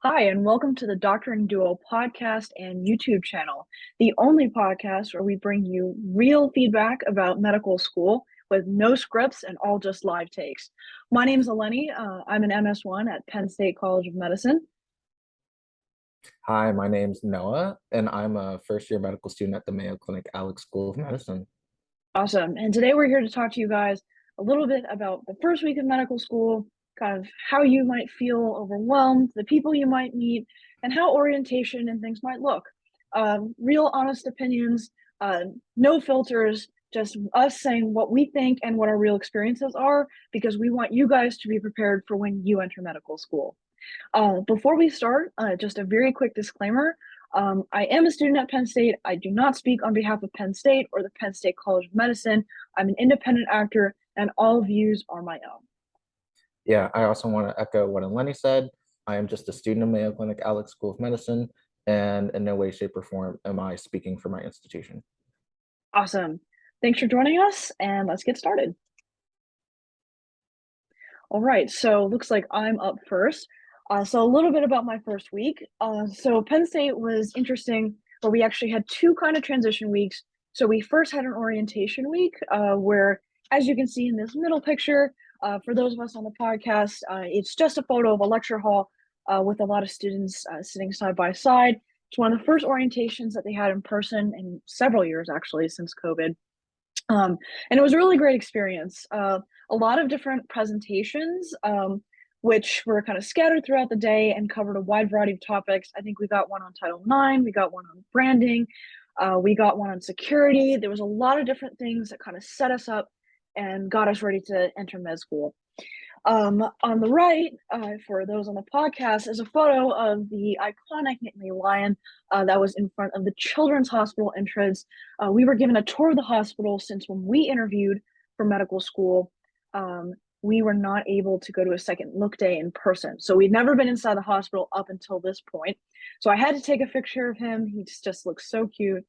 Hi, and welcome to the Doctoring Duo podcast and YouTube channel, the only podcast where we bring you real feedback about medical school with no scripts and all just live takes. My name is Eleni. I'm an MS1 at Penn State College of Medicine. Hi, my name's Noah, and I'm a first-year medical student at the Mayo Clinic Alex School of Medicine. Awesome. And today we're here to talk to you guys a little bit about the first week of medical school, kind of how you might feel overwhelmed, the people you might meet, and how orientation and things might look. Real honest opinions, no filters, just us saying what we think and what our real experiences are, because we want you guys to be prepared for when you enter medical school. Before we start, just a very quick disclaimer. I am a student at Penn State. I do not speak on behalf of Penn State or the Penn State College of Medicine. I'm an independent actor, and all views are my own. Yeah, I also want to echo what Eleni said. I am just a student of Mayo Clinic Alex School of Medicine, and in no way, shape, or form am I speaking for my institution. Awesome. Thanks for joining us, and let's get started. All right, so looks like I'm up first. So a little bit about my first week. So Penn State was interesting, where we actually had two kind of transition weeks. So we first had an orientation week, where, as you can see in this middle picture, for those of us on the podcast, it's just a photo of a lecture hall with a lot of students sitting side by side. It's one of the first orientations that they had in person in several years, actually, since COVID. And it was a really great experience. A lot of different presentations, which were kind of scattered throughout the day and covered a wide variety of topics. I think we got one on Title IX, we got one on branding, we got one on security. There was a lot of different things that kind of set us up and got us ready to enter med school. On the right, for those on the podcast, is a photo of the iconic Nittany Lion that was in front of the Children's Hospital entrance. We were given a tour of the hospital since when we interviewed for medical school. We were not able to go to a second look day in person. So we'd never been inside the hospital up until this point. So I had to take a picture of him. He just looks so cute.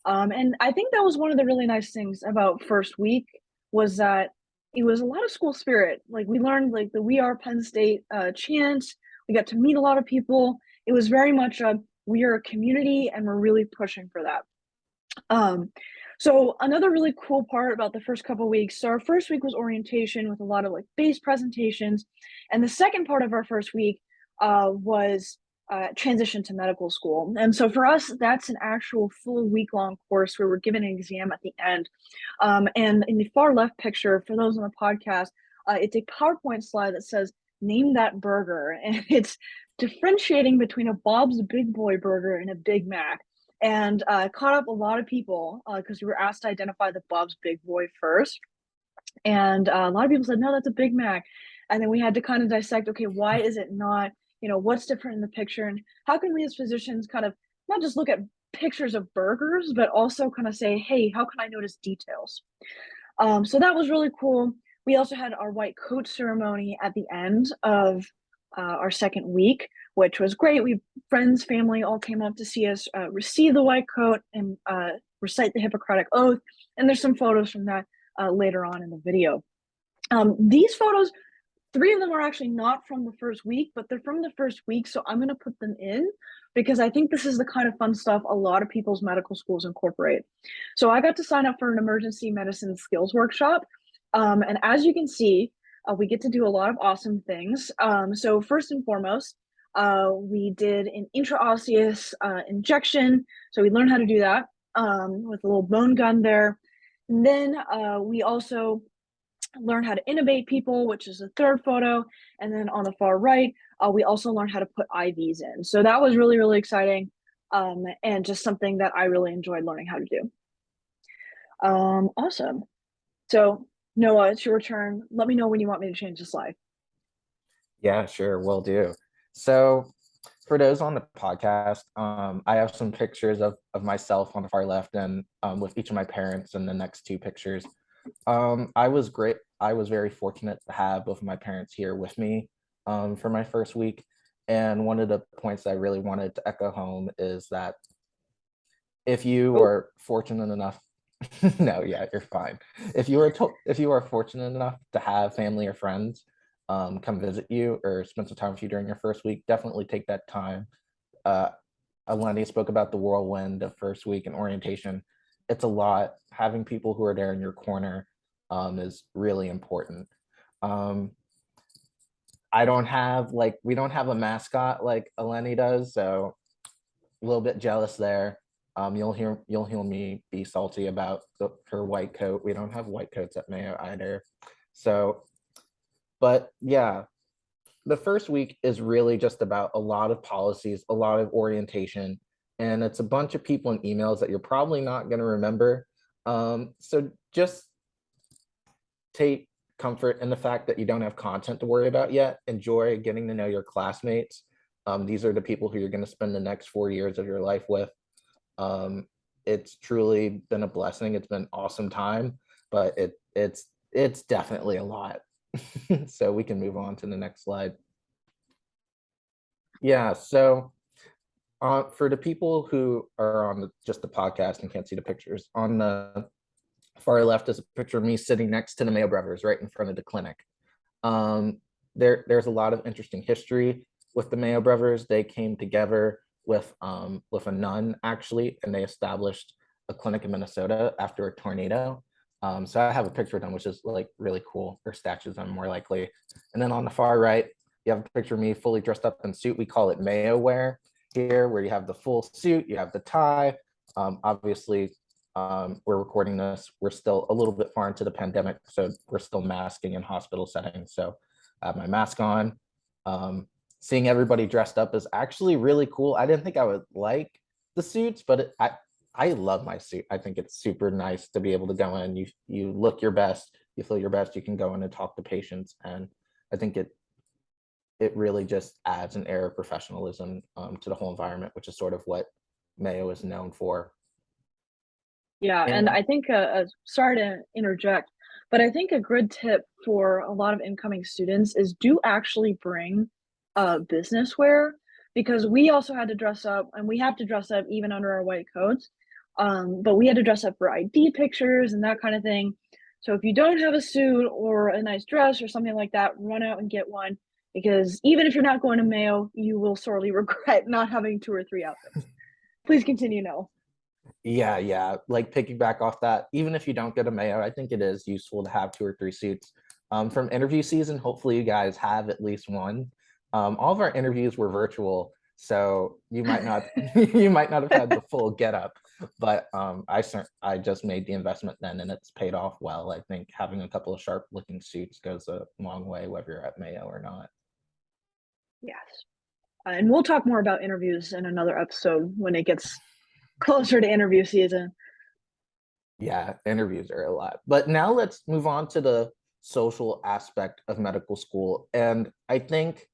And I think that was one of the really nice things about first week was that it was a lot of school spirit. Like we learned like the "We Are Penn State" chant. We got to meet a lot of people. It was very much a we are a community, and we're really pushing for that. So another really cool part about the first couple of weeks. So our first week was orientation with a lot of like base presentations, and the second part of our first week was transition to medical school. And so for us, that's an actual full week-long course where we're given an exam at the end. And in the far left picture, for those on the podcast, it's a PowerPoint slide that says, "Name that burger." And it's differentiating between a Bob's Big Boy burger and a Big Mac. And caught up a lot of people because we were asked to identify the Bob's Big Boy first. And a lot of people said, "No, that's a Big Mac." And then we had to kind of dissect, okay, why is it not? What's different in the picture? And how can we as physicians kind of not just look at pictures of burgers, but also kind of say, hey, how can I notice details? So that was really cool. We also had our white coat ceremony at the end of our second week, which was great. Friends, family all came up to see us receive the white coat and recite the Hippocratic Oath. And there's some photos from that later on in the video. These photos, three of them are actually not from the first week, but they're from the first week. So I'm going to put them in because I think this is the kind of fun stuff a lot of people's medical schools incorporate. So I got to sign up for an emergency medicine skills workshop. And as you can see, we get to do a lot of awesome things. So first and foremost, we did an intraosseous injection. So we learned how to do that with a little bone gun there. And then we also learned how to intubate people, which is the third photo. And then on the far right, we also learned how to put IVs in. So that was really, really exciting and just something that I really enjoyed learning how to do. Awesome. So Noah, it's your turn. Let me know when you want me to change the slide. Yeah, sure, will do. So for those on the podcast, I have some pictures of myself on the far left and with each of my parents in the next two pictures. I was great. I was very fortunate to have both of my parents here with me for my first week. And one of the points I really wanted to echo home is that if you Oh, are fortunate enough, no, yeah, you're fine. If you are fortunate enough to have family or friends come visit you or spend some time with you during your first week, definitely take that time. uh, Eleni spoke about the whirlwind of first week and orientation. It's a lot. Having people who are there in your corner is really important. um, I don't have like we don't have a mascot like Eleni does, so a little bit jealous there. You'll hear me be salty about her white coat. We don't have white coats at Mayo either. So, but yeah, the first week is really just about a lot of policies, a lot of orientation, and it's a bunch of people and emails that you're probably not going to remember. So just take comfort in the fact that you don't have content to worry about yet. Enjoy getting to know your classmates. These are the people who you're going to spend the next 4 years of your life with. Um, it's truly been a blessing. It's been an awesome time, but it's definitely a lot. So we can move on to the next slide. Yeah, so for the people who are on just the podcast and can't see the pictures, on the far left is a picture of me sitting next to the Mayo brothers right in front of the clinic. Um, there's a lot of interesting history with the Mayo brothers. They came together with a nun actually, and they established a clinic in Minnesota after a tornado. So I have a picture of them, which is like really cool. Or statues, I'm more likely. And then on the far right, you have a picture of me fully dressed up in suit. We call it Mayo wear here, where you have the full suit, you have the tie. Obviously, we're recording this. We're still a little bit far into the pandemic, so we're still masking in hospital settings. So I have my mask on. Seeing everybody dressed up is actually really cool. I didn't think I would like the suits, but I love my suit. I think it's super nice to be able to go in. You look your best, you feel your best. You can go in and talk to patients, and I think it really just adds an air of professionalism to the whole environment, which is sort of what Mayo is known for. Yeah, and And I think, sorry to interject, but I think a good tip for a lot of incoming students is do actually bring, business wear, because we also had to dress up, and we have to dress up even under our white coats, but we had to dress up for ID pictures and that kind of thing. So if you don't have a suit or a nice dress or something like that, run out and get one, because even if you're not going to Mayo, you will sorely regret not having 2 or 3 outfits. Please continue, Noah. yeah, like piggyback off that, even if you don't go to Mayo, I think it is useful to have 2 or 3 suits. From interview season, hopefully you guys have at least one. All of our interviews were virtual, so you might not you might not have had the full getup, but I just made the investment then, and it's paid off well. I think having a couple of sharp looking suits goes a long way, whether you're at Mayo or not. Yes. And we'll talk more about interviews in another episode when it gets closer to interview season. Yeah, interviews are a lot. But now let's move on to the social aspect of medical school. And I think,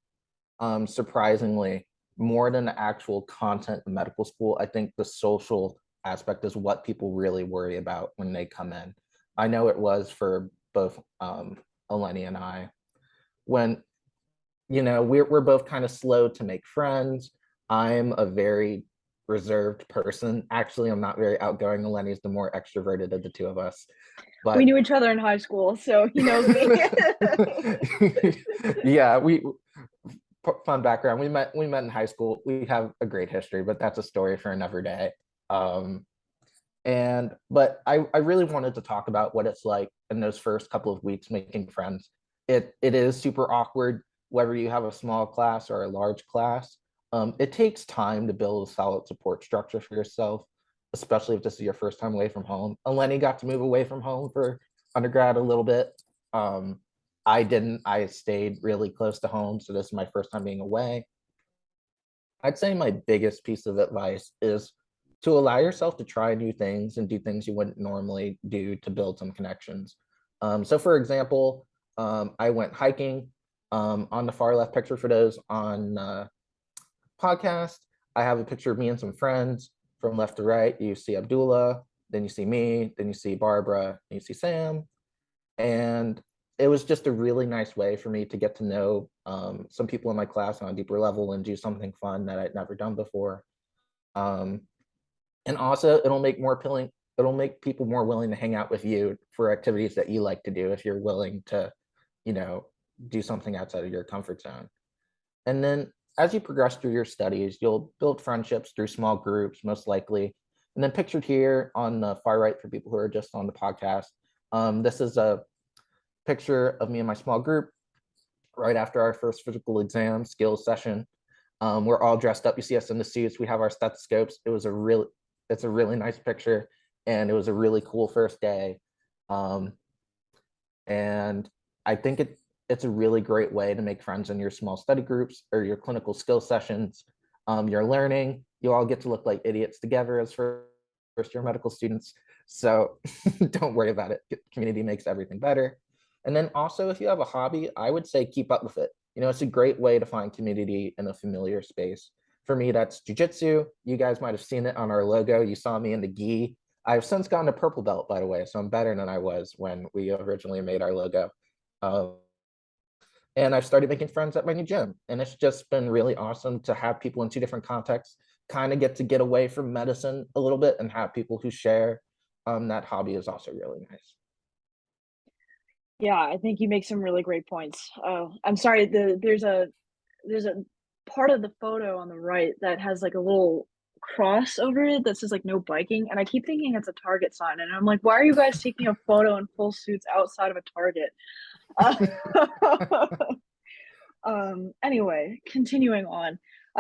surprisingly, more than the actual content of medical school, I think the social aspect is what people really worry about when they come in. I know it was for both Eleni and I. When we're both kind of slow to make friends. I'm a very reserved person. Actually, I'm not very outgoing. Eleni's the more extroverted of the two of us. We But knew each other in high school, so he knows me. yeah, fun background. We met in high school. We have a great history, but that's a story for another day. Um, but I really wanted to talk about what it's like in those first couple of weeks making friends. It is super awkward whether you have a small class or a large class. It takes time to build a solid support structure for yourself, especially if this is your first time away from home. Eleni got to move away from home for undergrad a little bit. um, I didn't. I stayed really close to home, so this is my first time being away. I'd say my biggest piece of advice is to allow yourself to try new things and do things you wouldn't normally do to build some connections. So, for example, I went hiking. On the far left picture for those on podcast, I have a picture of me and some friends. From left to right, you see Abdullah, then you see me, then you see Barbara, then you see Sam. And it was just a really nice way for me to get to know some people in my class on a deeper level and do something fun that I'd never done before. Um, and also, it'll make people more willing to hang out with you for activities that you like to do if you're willing to, you know, do something outside of your comfort zone. And then as you progress through your studies, you'll build friendships through small groups, most likely. And then pictured here on the far right for people who are just on the podcast, this is a picture of me and my small group right after our first physical exam skills session. We're all dressed up. You see us in the suits. We have our stethoscopes. It's a really nice picture, and it was a really cool first day. Um, and I think it's a really great way to make friends in your small study groups or your clinical skill sessions. You're learning. You all get to look like idiots together as first year medical students. So don't worry about it. Community makes everything better. And then also, if you have a hobby, I would say keep up with it. You know, it's a great way to find community in a familiar space. For me, that's jujitsu. You guys might have seen it on our logo. You saw me in the gi. I've since gone to purple belt, by the way, so I'm better than I was when we originally made our logo. Uh, and I've started making friends at my new gym, and it's just been really awesome to have people in two different contexts, kind of get away from medicine a little bit and have people who share that hobby is also really nice. Yeah, I think you make some really great points. I'm sorry, there's a part of the photo on the right that has like a little cross over it that says like no biking, and I keep thinking it's a Target sign, and I'm like, why are you guys taking a photo in full suits outside of a Target? Uh, anyway, continuing on.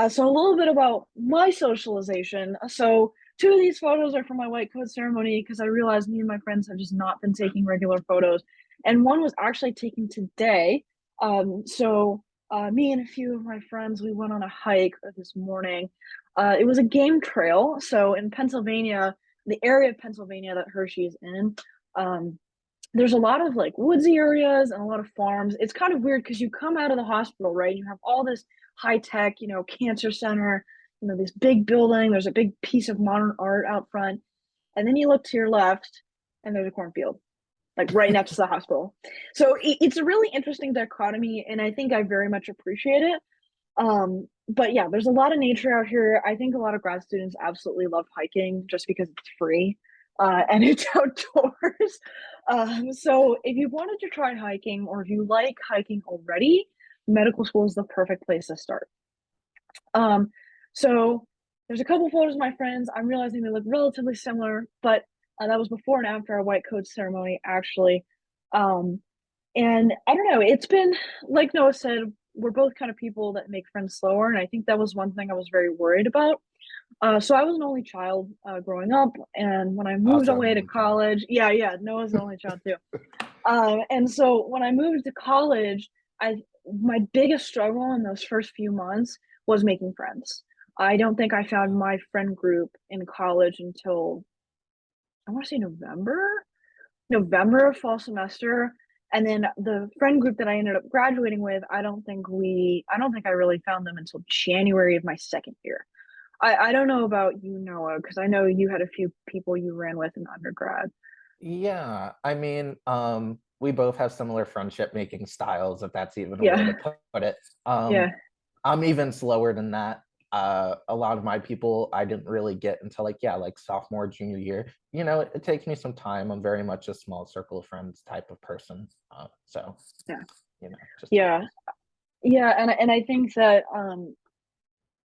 So a little bit about my socialization. So two of these photos are from my white coat ceremony because I realized me and my friends have just not been taking regular photos. And one was actually taken today. Me and a few of my friends, we went on a hike this morning. It was a game trail. So in Pennsylvania, the area of Pennsylvania that Hershey is in, um, there's a lot of like woodsy areas and a lot of farms. It's kind of weird because you come out of the hospital, right? You have all this high tech, cancer center, this big building. There's a big piece of modern art out front. And then you look to your left and there's a cornfield, like right next to the hospital. So it's a really interesting dichotomy. And I think I very much appreciate it. But yeah, there's a lot of nature out here. I think a lot of grad students absolutely love hiking just because it's free and it's outdoors. So if you wanted to try hiking or if you like hiking already, medical school is the perfect place to start. Um, so there's a couple photos of my friends. I'm realizing they look relatively similar, but that was before and after our white coat ceremony, actually. Um, and I don't know, it's been, like Noah said, we're both kind of people that make friends slower. And I think that was one thing I was very worried about. So I was an only child growing up. And when I moved Also, an away to only child. college, yeah, Noah's the only child too. And so when I moved to college, my biggest struggle in those first few months was making friends. I don't think I found my friend group in college until I want to say November of fall semester. And then the friend group that I ended up graduating with, I don't think I really found them until January of my second year. I don't know about you, Noah, because I know you had a few people you ran with in undergrad. Yeah, I mean, we both have similar friendship making styles, if that's even a way to Yeah, put it. yeah, I'm even slower than that. A lot of my people I didn't really get until like sophomore, junior year. You know, it takes me some time. I'm very much a small circle of friends type of person. So, yeah, just how it yeah, is. yeah. And I think that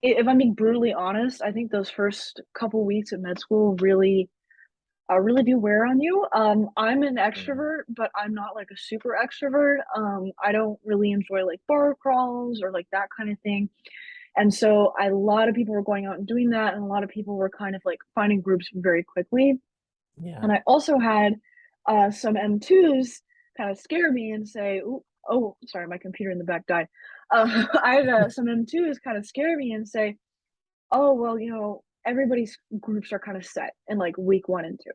if I'm being brutally honest, I think those first couple weeks at med school really do wear on you. I'm an Yeah. extrovert, but I'm not like a super extrovert. I don't really enjoy like bar crawls or like that kind of thing. And so a lot of people were going out and doing that, and a lot of people were kind of like finding groups very quickly. Yeah. And I also had some M2s kind of scare me and say, "Ooh, oh, sorry, my computer in the back died." I had some M2s kind of scare me and say, "Oh, well, everybody's groups are kind of set in like week one and two."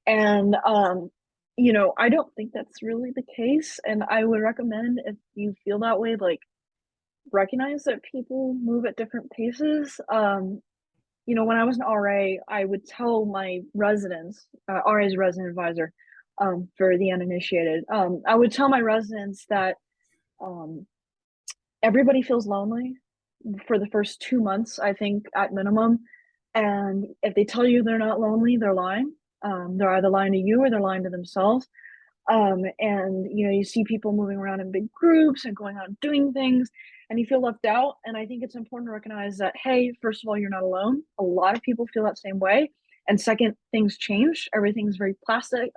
And, I don't think that's really the case. And I would recommend if you feel that way, like recognize that people move at different paces. When I was an RA, I would tell my residents, RA is resident advisor for the uninitiated. I would tell my residents that um, everybody feels lonely for the first 2 months, I think, at minimum. And if they tell you they're not lonely, they're lying. They're either lying to you or they're lying to themselves. And you know, you see people moving around in big groups and going out and doing things, and you feel left out. And I think it's important to recognize that, hey, first of all, you're not alone. A lot of people feel that same way. And second, things change. Everything's very plastic.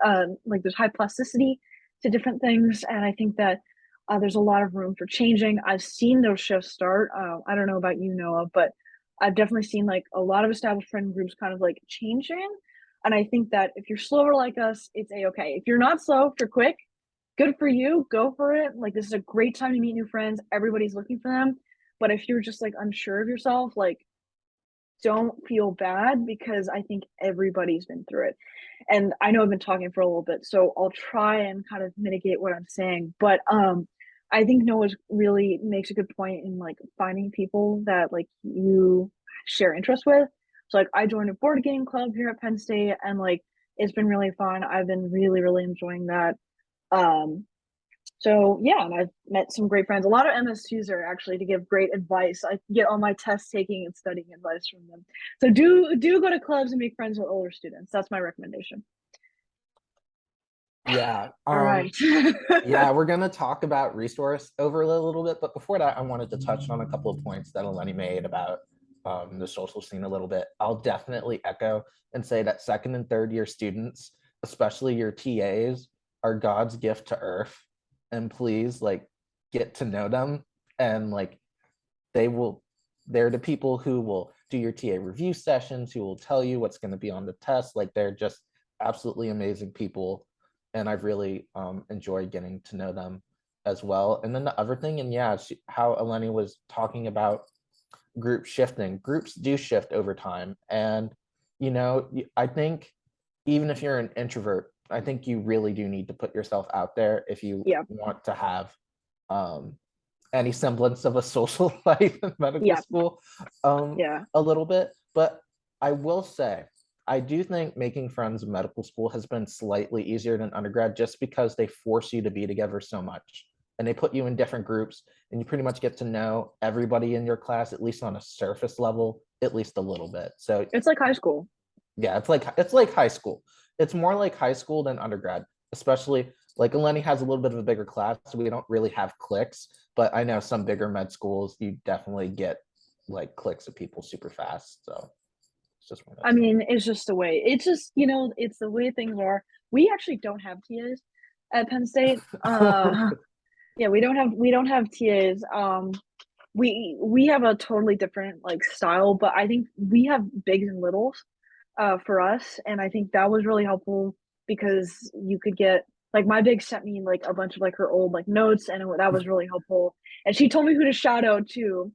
Like there's high plasticity to different things, and I think that there's a lot of room for changing. I've seen those shifts start. I don't know about you, Noah, but I've definitely seen like a lot of established friend groups kind of like changing. And I think that if you're slower like us, it's a-okay. If you're not slow, if you're quick, good for you. Go for it. Like this is a great time to meet new friends. Everybody's looking for them. But if you're just like unsure of yourself, like don't feel bad because I think everybody's been through it. And I know I've been talking for a little bit, so I'll try and kind of mitigate what I'm saying. But I think Noah really makes a good point in like finding people that like you share interests with. So like I joined a board game club here at Penn State, and like it's been really fun. I've been really, really enjoying that. Um so yeah, and I've met some great friends. A lot of MSTs are actually to give great advice. I get all my test taking and studying advice from them. So do go to clubs and make friends with older students. That's my recommendation. Yeah. All right. Yeah, we're gonna talk about resource overload a little bit, but before that, I wanted to touch on a couple of points that Eleni made about the social scene a little bit. I'll definitely echo and say that second and third year students, especially your TAs, are God's gift to earth. And please, like, get to know them, and like they will, they're the people who will do your TA review sessions, who will tell you what's going to be on the test. Like they're just absolutely amazing people, and I've really enjoyed getting to know them as well. And then the other thing, and yeah, how Eleni was talking about group shifting. Groups do shift over time, and you know, I think even if you're an introvert, I think you really do need to put yourself out there if you Yeah. want to have um, any semblance of a social life in medical Yeah. school, Yeah. a little bit. But I will say, I do think making friends in medical school has been slightly easier than undergrad just because they force you to be together so much. And they put you in different groups, and you pretty much get to know everybody in your class, at least on a surface level, at least a little bit. So It's like high school. yeah, it's like high school. It's more like high school than undergrad, especially like Eleni has a little bit of a bigger class, so we don't really have cliques. But I know some bigger med schools, you definitely get like cliques of people super fast. So it's just one of I those things. mean, it's just the way. It's just, you know, it's the way things are. We actually don't have TAs at Penn State. Yeah, we don't have TAs. We have a totally different like style, but I think we have bigs and littles for us, and I think that was really helpful because you could get like my big sent me like a bunch of like her old like notes, and that was really helpful. And she told me who to shout out to,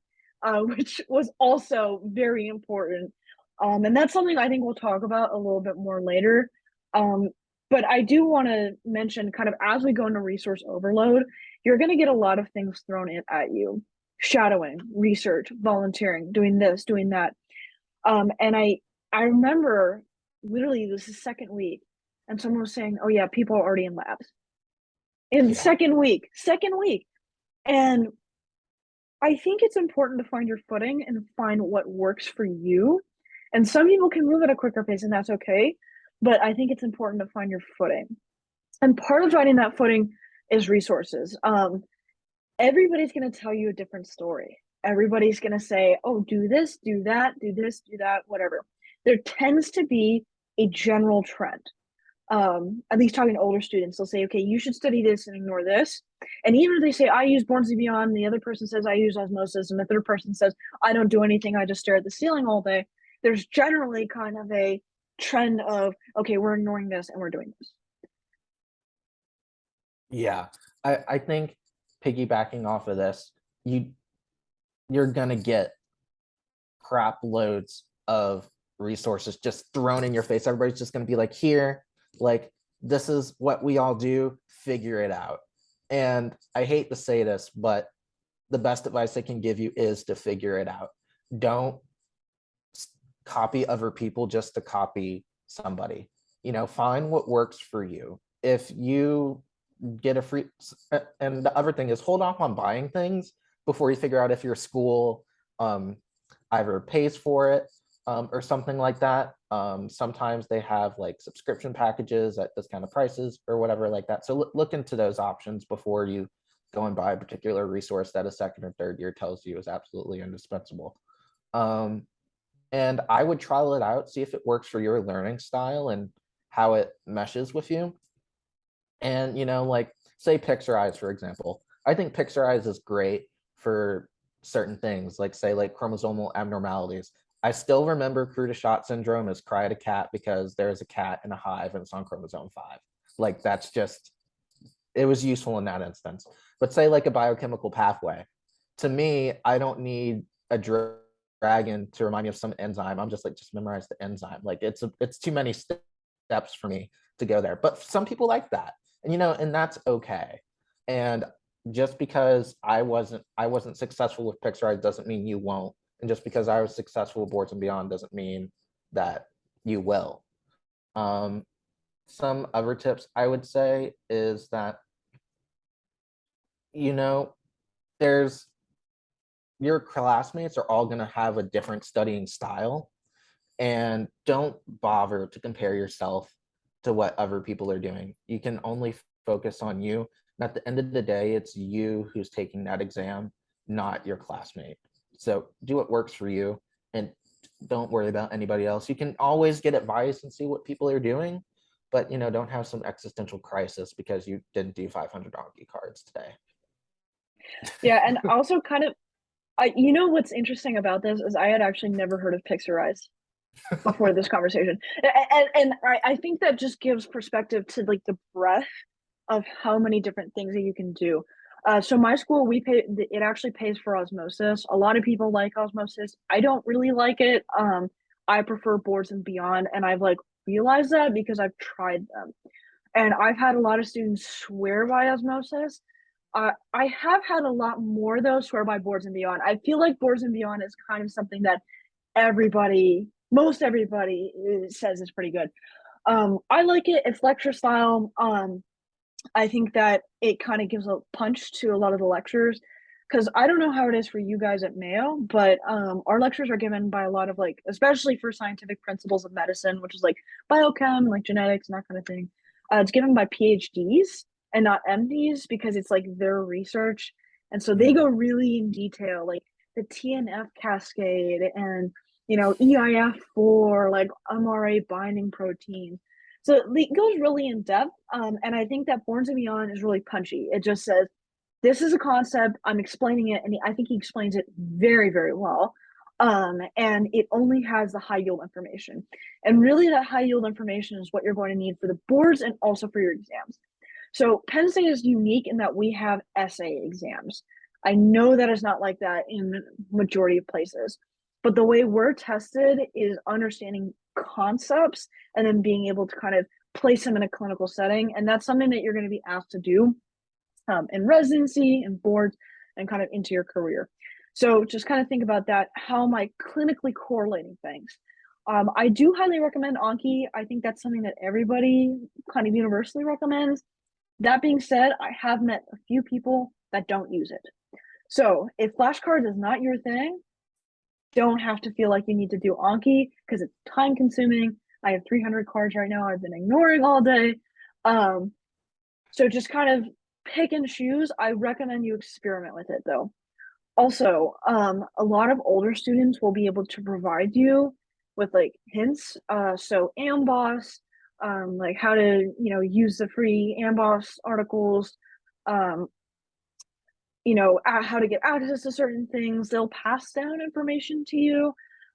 which was also very important. And that's something I think we'll talk about a little bit more later. Um, but I do want to mention, kind of as we go into resource overload, you're going to get a lot of things thrown at you: shadowing, research, volunteering, doing this, doing that. And I remember literally this is second week, and someone was saying, "Oh yeah, people are already in labs in Yeah. second week." And I think it's important to find your footing and find what works for you. And some people can move at a quicker pace, and that's okay. But I think it's important to find your footing. And part of finding that footing is resources. Everybody's going to tell you a different story. Everybody's going to say, oh, do this, do that, do this, do that, whatever. There tends to be a general trend. At least talking to older students, they'll say, okay, you should study this and ignore this. And even if they say, I use Born to Beyond, the other person says, I use osmosis, and the third person says, I don't do anything, I just stare at the ceiling all day. There's generally kind of a trend of, okay, we're ignoring this and we're doing this. Yeah. I think piggybacking off of this, you're gonna get crap loads of resources just thrown in your face. Everybody's just going to be like, here, like, this is what we all do, figure it out. And I hate to say this, but the best advice I can give you is to figure it out. Don't copy other people just to copy somebody. You know, find what works for you. If you get a free, and the other thing is hold off on buying things before you figure out if your school either pays for it or something like that. Sometimes they have like subscription packages at discounted prices or whatever like that. So look into those options before you go and buy a particular resource that a second or third year tells you is absolutely indispensable. Um, and I would trial it out, see if it works for your learning style and how it meshes with you. And like say Pixarize, for example. I think Pixarize is great for certain things, like say like chromosomal abnormalities. I still remember cru de Chat syndrome as cry at a cat because there's a cat in a hive and it's on chromosome 5. Like that's just, it was useful in that instance. But say like a biochemical pathway. To me, I don't need a dragon to remind me of some enzyme. I'm just like, just memorize the enzyme. Like it's too many steps for me to go there. But some people like that. And and that's okay. And just because I wasn't successful with Pixar doesn't mean you won't. And just because I was successful with Boards and Beyond doesn't mean that you will. Um, some other tips I would say is that you know there's your classmates are all going to have a different studying style, and don't bother to compare yourself to what other people are doing. You can only focus on you, and at the end of the day it's you who's taking that exam, not your classmate. So do what works for you and don't worry about anybody else. You can always get advice and see what people are doing, but don't have some existential crisis because you didn't do 500 donkey cards today. Yeah, and also kind of, what's interesting about this is I had actually never heard of Pixarize before this conversation, and I think that just gives perspective to like the breadth of how many different things that you can do. So my school, it actually pays for osmosis. A lot of people like osmosis. I don't really like it. I prefer Boards and Beyond, and I've like realized that because I've tried them, and I've had a lot of students swear by osmosis. I have had a lot more though swear by Boards and Beyond. I feel like Boards and Beyond is kind of something that most everybody says is pretty good. I like it. It's lecture style. I think that it kind of gives a punch to a lot of the lectures because I don't know how it is for you guys at Mayo, but our lectures are given by a lot of like, especially for scientific principles of medicine, which is like biochem, like genetics and that kind of thing. It's given by PhDs and not MDs because it's like their research, and so they Yeah. go really in detail, like the TNF cascade and EIF4, like MRA binding proteins. So it goes really in depth, and I think that Born to Beyond is really punchy. It just says, "This is a concept. I'm explaining it," and I think he explains it very, very well. And it only has the high yield information, and really, that high yield information is what you're going to need for the boards and also for your exams. So Penn State is unique in that we have essay exams. I know that is not like that in majority of places, but the way we're tested is understanding concepts and then being able to kind of place them in a clinical setting. And that's something that you're going to be asked to do in residency and boards and kind of into your career. So just kind of think about that. How am I clinically correlating things? I do highly recommend Anki. I think that's something that everybody kind of universally recommends. That being said, I have met a few people that don't use it. So if flashcards is not your thing, don't have to feel like you need to do Anki because it's time consuming. I have 300 cards right now. I've been ignoring all day. Um, so just kind of pick and choose. I recommend you experiment with it though. Also, a lot of older students will be able to provide you with like hints. So Amboss, like how to, use the free Amboss articles, um, how to get access to certain things. They'll pass down information to you.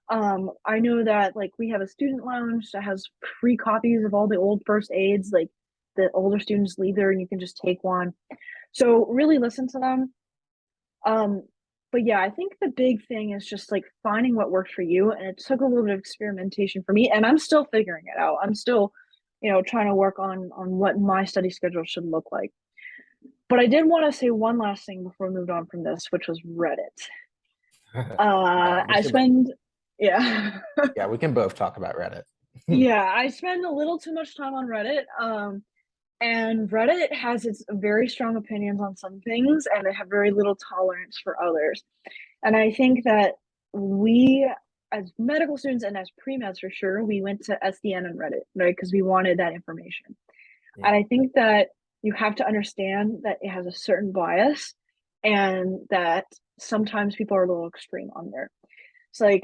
I know that like we have a student lounge that has free copies of all the old first aids, like the older students leave there and you can just take one. So really listen to them. Um, but yeah, I think the big thing is just like finding what works for you. And it took a little bit of experimentation for me, and I'm still figuring it out. I'm still, trying to work on what my study schedule should look like. But I did want to say one last thing before we moved on from this, which was Reddit. Yeah, we I should. spend, yeah, Yeah, we can both talk about Reddit. yeah, I spend a little too much time on Reddit. And Reddit has its very strong opinions on some things, and they have very little tolerance for others. And I think that we as medical students and as pre-meds for sure, we went to SDN and Reddit, right? Because we wanted that information. Yeah. And I think that you have to understand that it has a certain bias and that sometimes people are a little extreme on there. It's like,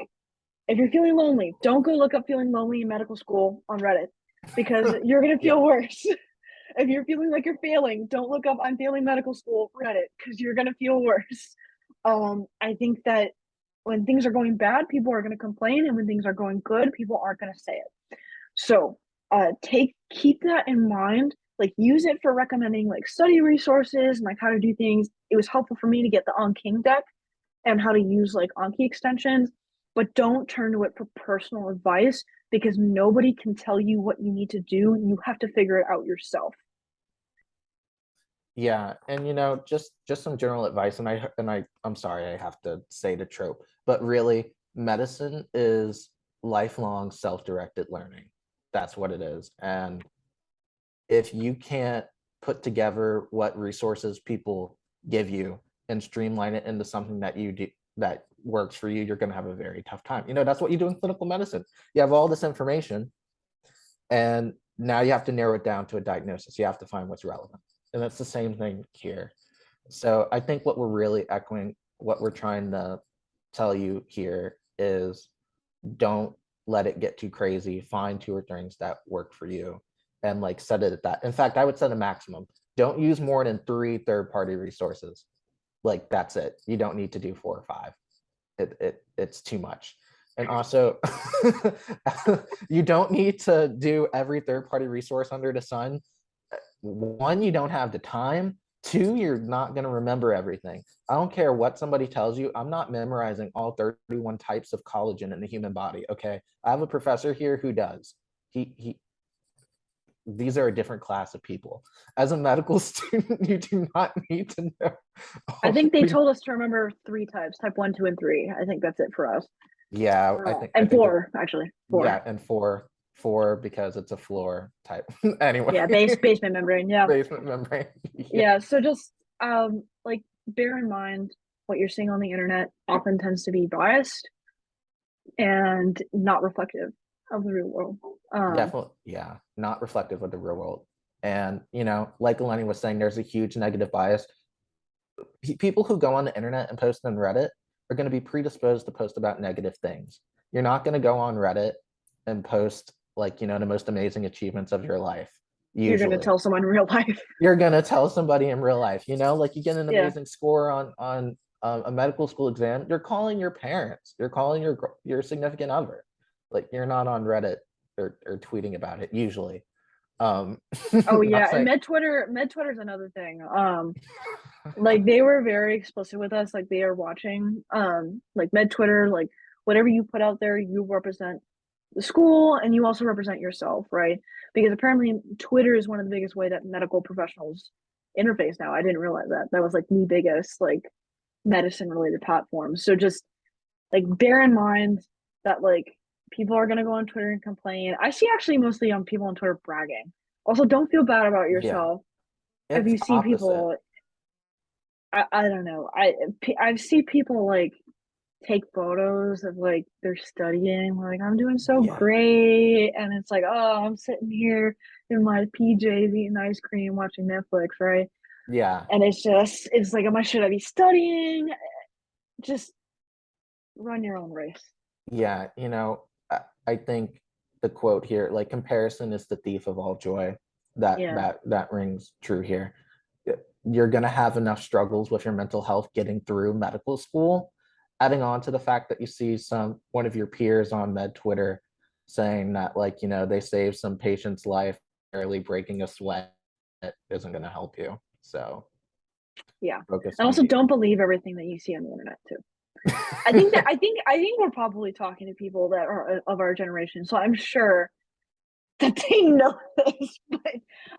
if you're feeling lonely, don't go look up feeling lonely in medical school on Reddit because you're going to Yeah. feel worse. If you're feeling like you're failing, don't look up I'm failing medical school Reddit because you're going to feel worse. I think that when things are going bad, people are going to complain, and when things are going good, people aren't going to say it. So, keep that in mind. Like, use it for recommending like study resources and like how to do things. It was helpful for me to get the On King deck and how to use like Anki extensions, but don't turn to it for personal advice because nobody can tell you what you need to do. You have to figure it out yourself. Yeah, and just some general advice, and I'm sorry I have to say the trope, but really, medicine is lifelong self-directed learning. That's what it is. And if you can't put together what resources people give you and streamline it into something that you do that works for you, you're going to have a very tough time. That's what you do in clinical medicine. You have all this information, and now you have to narrow it down to a diagnosis. You have to find what's relevant. And that's the same thing here. So I think what we're really echoing, what we're trying to tell you here is, don't let it get too crazy. Find two or things that work for you and like set it at that. In fact, I would set a maximum. Don't use more than 3 third-party resources. Like, that's it. You don't need to do 4 or 5. It's too much. And also, you don't need to do every third-party resource under the sun. One, you don't have the time. 2, you're not going to remember everything. I don't care what somebody tells you. I'm not memorizing all 31 types of collagen in the human body. Okay. I have a professor here who does. He These are a different class of people. As a medical student, you do not need to know I all think they 30. told us to remember 3 types: type 1, 2, and 3. I think that's it for us. Yeah, I And think that, 4, actually. yeah, 4. and 4 because it's a floor type. Anyway, Yeah, basement membrane. Yeah. basement membrane. Yeah. Yeah. So just like bear in mind what you're seeing on the internet often tends to be biased and not reflective of the real world. Definitely, yeah, not reflective of the real world. And like Eleni was saying, there's a huge negative bias. People who go on the internet and post on Reddit are going to be predisposed to post about negative things. You're not going to go on Reddit and post like the most amazing achievements of your life. You're gonna Usually, tell someone in real life. you're going to tell somebody in real life. Like, you get an Yeah. amazing score on a medical school exam. You're calling your parents. You're calling your significant other. Like, you're not on Reddit or tweeting about it usually. Oh Not yeah, and saying. Twitter's another thing. Like they were very explicit with us, like they are watching. Like Med Twitter, like whatever you put out there, you represent the school and you also represent yourself, right? Because apparently Twitter is one of the biggest way that medical professionals interface now. I didn't realize that. That was like the biggest like medicine related platform. So just like bear in mind that like people are gonna go on Twitter and complain. I see actually mostly on people on Twitter bragging. Also, don't feel bad about Yeah, yourself if it's you see opposite. people. I don't know. I see people like take photos of like they're studying, like I'm doing so Yeah, great, and it's like, oh, I'm sitting here in my PJs eating ice cream, watching Netflix, right? yeah, And it's like, am I should I be studying? Just run your own race. yeah. I think the quote here, like, comparison is the thief of all joy. That Yeah, that that rings true here. You're gonna have enough struggles with your mental health getting through medical school. Adding on to the fact that you see one of your peers on med Twitter saying that, like, they saved some patient's life, barely breaking a sweat, isn't gonna help you. So yeah. focus And on also, you. don't believe everything that you see on the internet too. I think we're probably talking to people that are of our generation, so I'm sure that they know this, but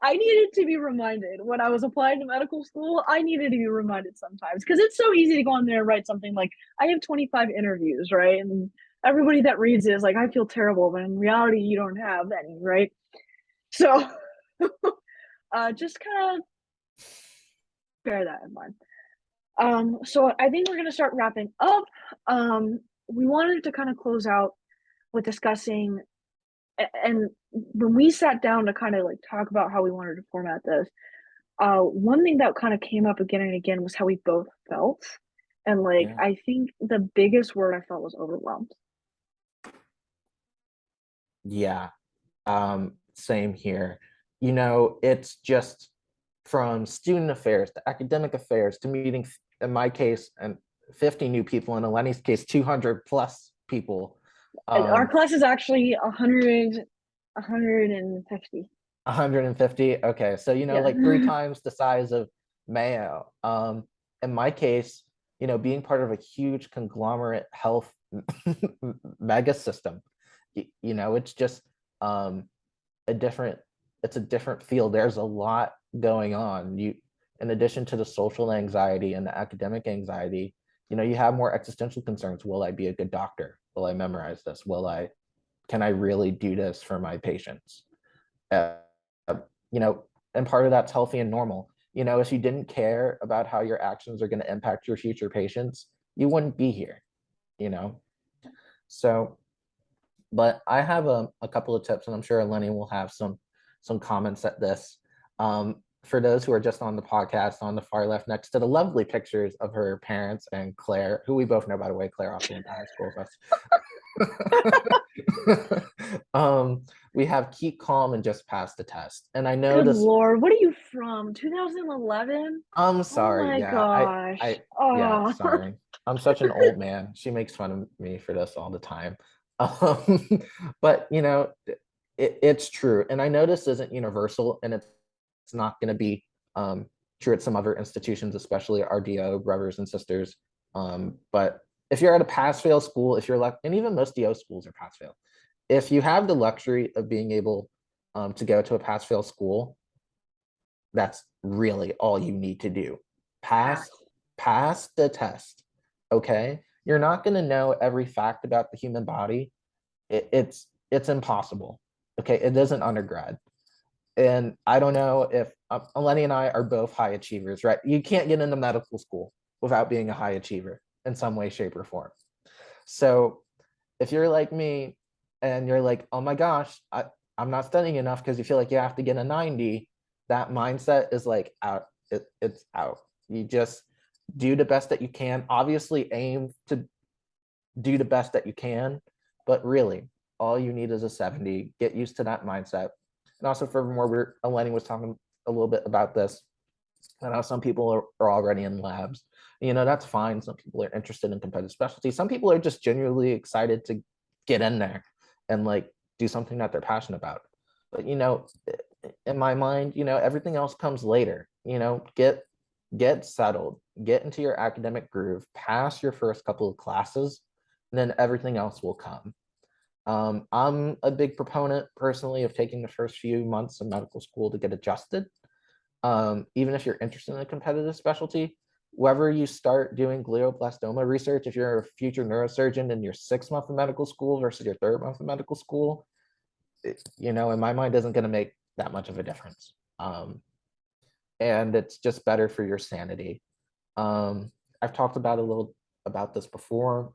I needed to be reminded when I was applying to medical school. I needed to be reminded sometimes because it's so easy to go on there and write something like, I have 25 interviews, right? And everybody that reads it is like, I feel terrible, but in reality, you don't have any, right? So just kind of bear that in mind. So I think we're gonna start wrapping up. we wanted to kind of close out with discussing, and when we sat down to kind of like talk about how we wanted to format this, one thing that kind of came up again and again was how we both felt. And like, Yeah. I think the biggest word I felt was overwhelmed. Yeah. Same here. It's just from student affairs to academic affairs to meeting, in my case, and 50 new people, in Eleni's case, 200 plus people. And our Um, class is actually 150. 150. Okay, so Yeah. like three times the size of Mayo. In my case, being part of a huge conglomerate health mega system, it's just um a different it's a different field. There's a lot going on. In addition to the social anxiety and the academic anxiety, you have more existential concerns. Will I be a good doctor? Will I memorize this? Can I really do this for my patients? Uh, you know, and part of that's healthy and normal. If you didn't care about how your actions are going to impact your future patients, you wouldn't be here, you know? So, but I have a couple of tips, and I'm sure Eleni will have some comments at this. For those who are just on the podcast, on the far left next to the lovely pictures of her parents and Claire, who we both know, by the way. Claire also went to high school with us. We have keep calm and just pass the test. And I know Good this. Lord, what are you from? 2011? I'm Oh sorry. my Yeah, gosh. Oh, sorry. I'm such an old man. She makes fun of me for this all the time. But it's true. And I know this isn't universal, and it's not going to be true at some other institutions, especially our DO brothers and sisters. But if you're at a pass fail school, if you're like, and even most DO schools are pass fail, if you have the luxury of being able to go to a pass fail school, that's really all you need to do. Pass, pass. pass the test. Okay. You're not going to know every fact about the human body. It's impossible. Okay. It isn't undergrad. And I don't know if Eleni and I are both high achievers, right? You can't get into medical school without being a high achiever in some way, shape, or form. So if you're like me and you're like, oh my gosh, I'm not studying enough because you feel like you have to get a 90, that mindset is like out. It's out. You just do the best that you can. Obviously, aim to do the best that you can, but really, all you need is a 70. Get used to that mindset. And also, furthermore, Eleni was talking a little bit about this. I know some people are already in labs. That's fine. Some people are interested in competitive specialty. Some people are just genuinely excited to get in there and like do something that they're passionate about. But in my mind, everything else comes later. Get settled, get into your academic groove, pass your first couple of classes, and then everything else will come. I'm a big proponent personally of taking the first few months of medical school to get adjusted. Even if you're interested in a competitive specialty, whether you start doing glioblastoma research, if you're a future neurosurgeon in your 6 month of medical school versus your 3rd month of medical school, in my mind, isn't going to make that much of a difference. And it's just better for your sanity. I've talked about a little about this before,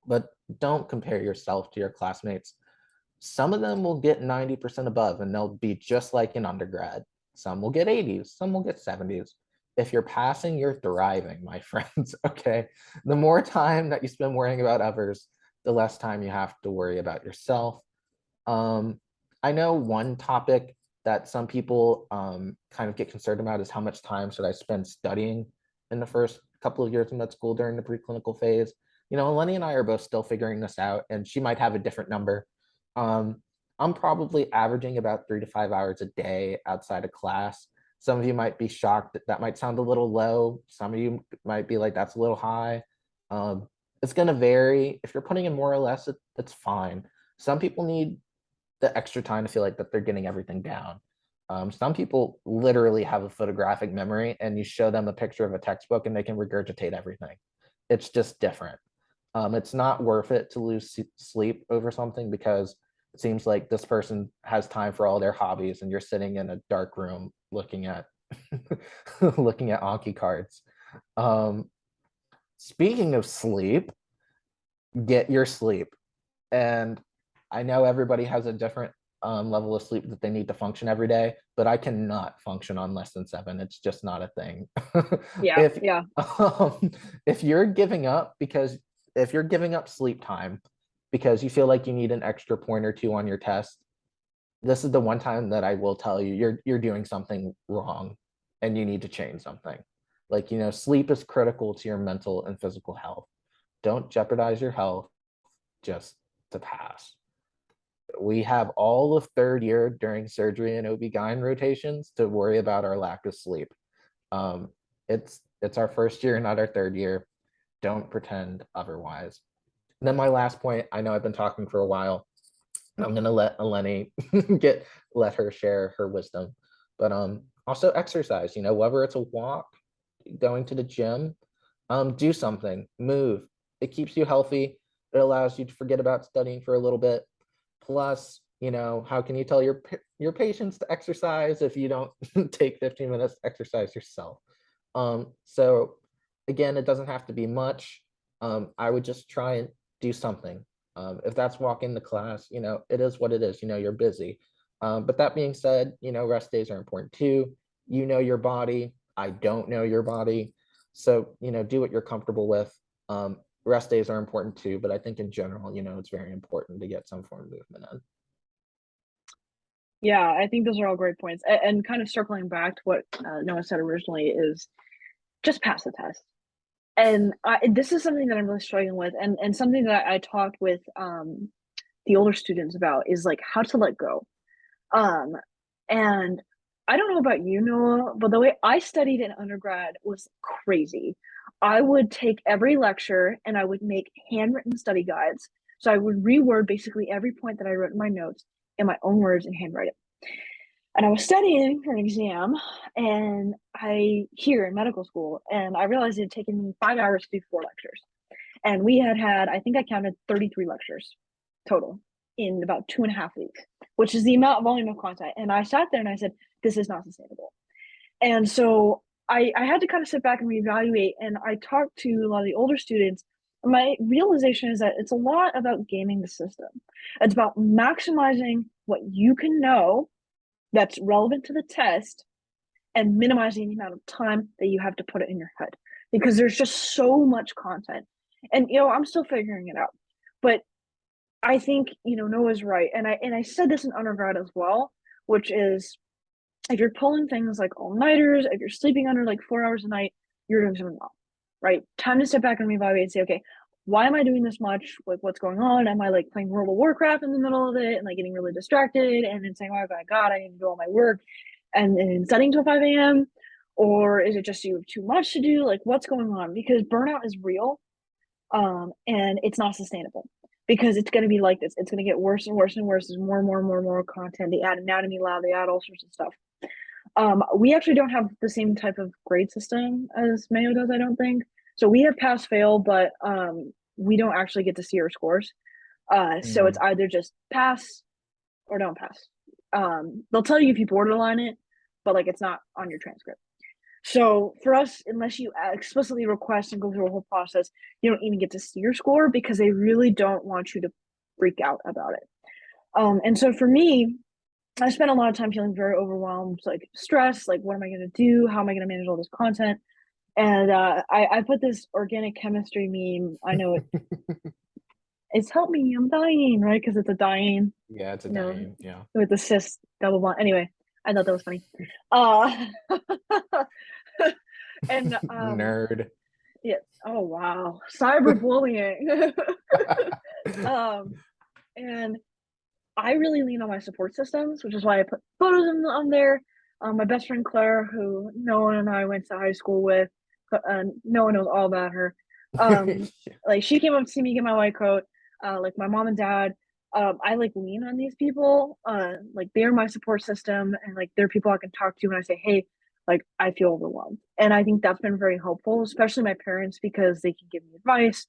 but don't compare yourself to your classmates. Some of them will get 90% above and they'll be just like an undergrad. Some will get 80s, some will get 70s. If you're passing, you're thriving, my friends. Okay. The more time that you spend worrying about others, the less time you have to worry about yourself. I know one topic that some people kind of get concerned about is how much time should I spend studying in the first couple of years of med school during the preclinical phase. Eleni and I are both still figuring this out, and she might have a different number. Um, I'm probably averaging about 3 to 5 hours a day outside of class. Some of you might be shocked that might sound a little low. Some of you might be like, that's a little high. It's going to vary. If you're putting in more or less, it's fine. Some people need the extra time to feel like that they're getting everything down. Some people literally have a photographic memory, and you show them a picture of a textbook and they can regurgitate everything. It's just different. It's not worth it to lose sleep over something because it seems like this person has time for all their hobbies and you're sitting in a dark room looking at looking at Anki cards. Speaking of sleep, get your sleep. And I know everybody has a different level of sleep that they need to function every day, but I cannot function on less than 7. It's just not a thing. Yeah, if yeah. if you're giving up because if you're giving up sleep time because you feel like you need an extra point or two on your test, this is the one time that I will tell you you're doing something wrong and you need to change something. Like, sleep is critical to your mental and physical health. Don't jeopardize your health just to pass. We have all of third year during surgery and OB-GYN rotations to worry about our lack of sleep. Um, it's our first year, not our third year. Don't pretend otherwise. And then my last point, I know I've been talking for a while. I'm gonna let Eleni let her share her wisdom. But also exercise, whether it's a walk, going to the gym, do something, move. It keeps you healthy. It allows you to forget about studying for a little bit. Plus, how can you tell your patients to exercise if you don't take 15 minutes to exercise yourself? So again, it doesn't have to be much. I would just try and do something. If that's walking to class, it is what it is. You're busy. But that being said, rest days are important too. You know your body. I don't know your body. So, do what you're comfortable with. Rest days are important too, but I think in general, it's very important to get some form of movement in. Yeah, I think those are all great points. And kind of circling back to what Noah said originally is just pass the test. And this is something that I'm really struggling with, and something that I talked with the older students about is like how to let go. Um, and I don't know about you, Noah, but the way I studied in undergrad was crazy. I would take every lecture and I would make handwritten study guides. So I would reword basically every point that I wrote in my notes in my own words and handwrite it. And I was studying for an exam, and I here in medical school, and I realized it had taken me 5 hours to do 4 lectures. And we had, I think I counted 33 lectures total in about 2.5 weeks, which is the amount volume of content. And I sat there and I said, this is not sustainable. And so I had to kind of sit back and reevaluate. And I talked to a lot of the older students. My realization is that it's a lot about gaming the system. It's about maximizing what you can know that's relevant to the test and minimizing the amount of time that you have to put it in your head because there's just so much content. And I'm still figuring it out. But I think, Noah's right. And I said this in undergrad as well, which is if you're pulling things like all-nighters, if you're sleeping under like 4 hours a night, you're doing something wrong. Right? Time to step back and reevaluate and say, okay, why am I doing this much? Like, what's going on? Am I like playing World of Warcraft in the middle of it and like getting really distracted and then saying, oh my God, I need to do all my work and studying till 5 a.m.? Or is it just you have too much to do? Like, what's going on? Because burnout is real, and it's not sustainable because it's going to be like this. It's going to get worse and worse and worse. There's more and more and more and more content. They add anatomy lab, they add all sorts of stuff. We actually don't have the same type of grade system as Mayo does, I don't think. So we have pass fail, but we don't actually get to see our scores. So it's Mm. either just pass or don't pass. They'll tell you if you borderline it, but like it's not on your transcript. So for us, unless you explicitly request and go through a whole process, you don't even get to see your score because they really don't want you to freak out about it. And so for me, I spent a lot of time feeling very overwhelmed, like stressed, like what am I going to do? How am I going to manage all this content? And I put this organic chemistry meme. I know it's helped me. I'm dying, right? Because it's a dying, Yeah, it's a you know, dying. Yeah. with the cis double bond. Anyway, I thought that was funny. Uh, and Nerd. yeah. Oh wow, cyberbullying. um, and I really lean on my support systems, which is why I put photos on there. My best friend Claire, who Noah and I went to high school with, no one knows all about her. Like she came up to see me get my white coat. Like my mom and dad, I like lean on these people. Like they're my support system, and like they're people I can talk to when I say, "Hey, like I feel overwhelmed." And I think that's been very helpful, especially my parents because they can give me advice,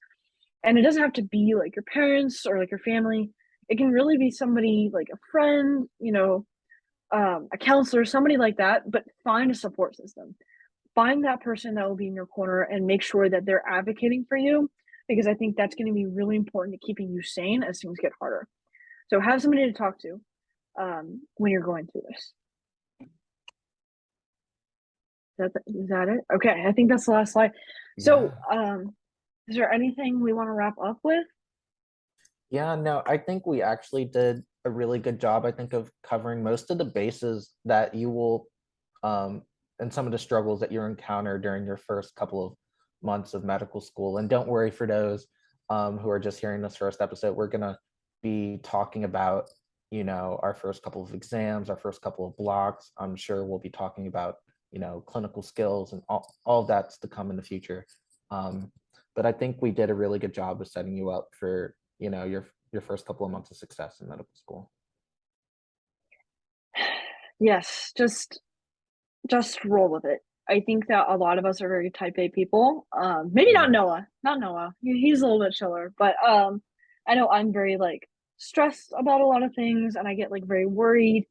and it doesn't have to be like your parents or like your family. It can really be somebody like a friend, a counselor, somebody like that, but find a support system. Find that person that will be in your corner and make sure that they're advocating for you because I think that's going to be really important to keeping you sane as things get harder. So have somebody to talk to when you're going through this. Is that it? Okay, I think that's the last slide. So, Yeah. is there anything we want to wrap up with? Yeah, no, I think we actually did a really good job, I think, of covering most of the bases that you will, and some of the struggles that you encounter during your first couple of months of medical school. And don't worry for those who are just hearing this first episode, we're gonna be talking about, our first couple of exams, our first couple of blocks. I'm sure we'll be talking about, clinical skills and all that's to come in the future. Um, but I think we did a really good job of setting you up for your first couple of months of success in medical school. Yes, just roll with it. I think that a lot of us are very type A people. Maybe not Yeah. Noah, not Noah. He's a little bit chiller, but I know I'm very like stressed about a lot of things, and I get like very worried.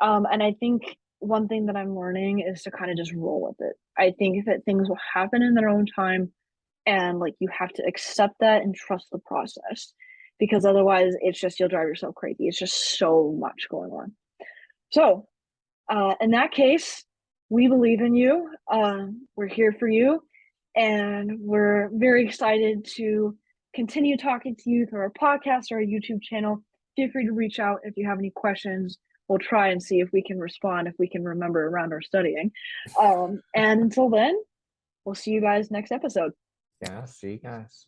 And I think one thing that I'm learning is to kind of just roll with it. I think that things will happen in their own time, and like you have to accept that and trust the process, because otherwise it's just you'll drive yourself crazy. It's just so much going on. So in that case, we believe in you. We're here for you, and we're very excited to continue talking to you through our podcast or our YouTube channel. Feel free to reach out if you have any questions. We'll try and see if we can respond, if we can remember around our studying. And until then, we'll see you guys next episode. Yeah, see you guys.